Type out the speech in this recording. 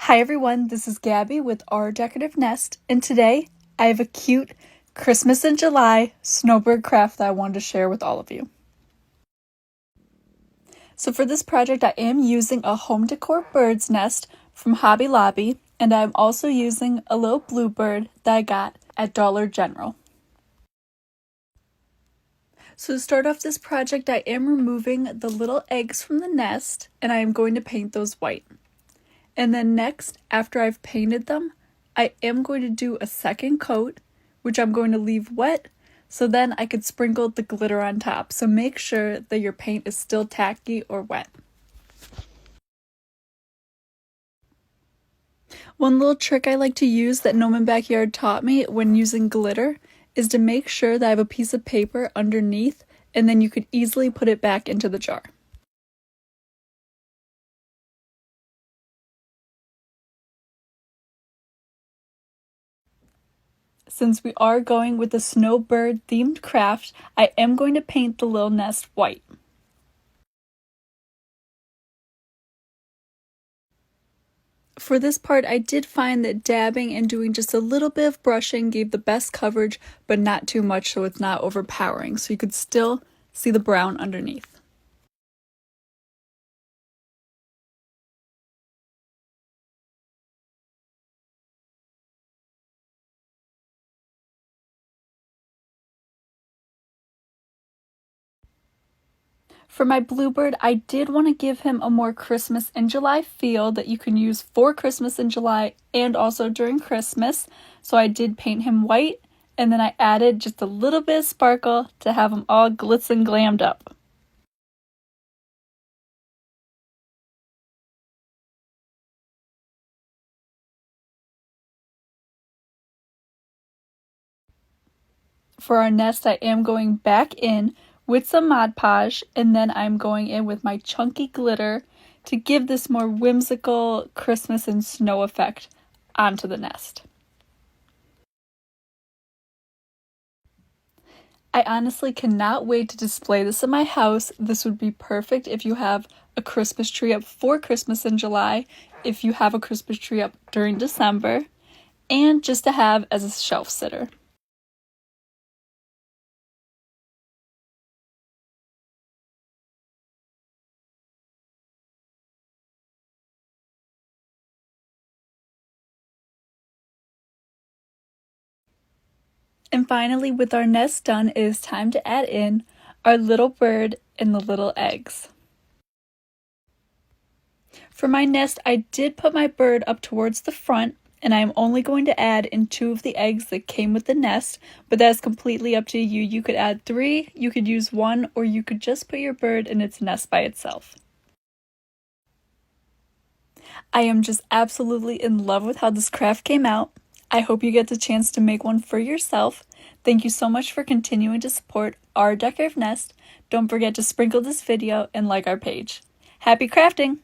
Hi everyone, this is Gabby with Our Decorative Nest, and today I have a cute Christmas in July snowbird craft that I wanted to share with all of you. So for this project I am using a home decor bird's nest from Hobby Lobby, and I'm also using a little bluebird that I got at Dollar General. So to start off this project I am removing the little eggs from the nest, and I am going to paint those white. And then next, after I've painted them, I am going to do a second coat, which I'm going to leave wet, so then I could sprinkle the glitter on top. So make sure that your paint is still tacky or wet. One little trick I like to use that No Man Backyard taught me when using glitter is to make sure that I have a piece of paper underneath, and then you could easily put it back into the jar. Since we are going with the snowbird themed craft, I am going to paint the little nest white. For this part, I did find that dabbing and doing just a little bit of brushing gave the best coverage, but not too much so it's not overpowering, so you could still see the brown underneath. For my bluebird, I did want to give him a more Christmas in July feel that you can use for Christmas in July and also during Christmas. So I did paint him white, and then I added just a little bit of sparkle to have him all glitz and glammed up. For our nest, I am going back in with some Mod Podge, and then I'm going in with my chunky glitter to give this more whimsical Christmas and snow effect onto the nest. I honestly cannot wait to display this in my house. This would be perfect if you have a Christmas tree up for Christmas in July, if you have a Christmas tree up during December, and just to have as a shelf sitter. And finally, with our nest done, it is time to add in our little bird and the little eggs. For my nest, I did put my bird up towards the front, and I'm only going to add in 2 of the eggs that came with the nest, but that's completely up to you. You could add 3, you could use 1, or you could just put your bird in its nest by itself. I am just absolutely in love with how this craft came out. I hope you get the chance to make one for yourself. Thank you so much for continuing to support Our Decorative Nest. Don't forget to sprinkle this video and like our page. Happy crafting!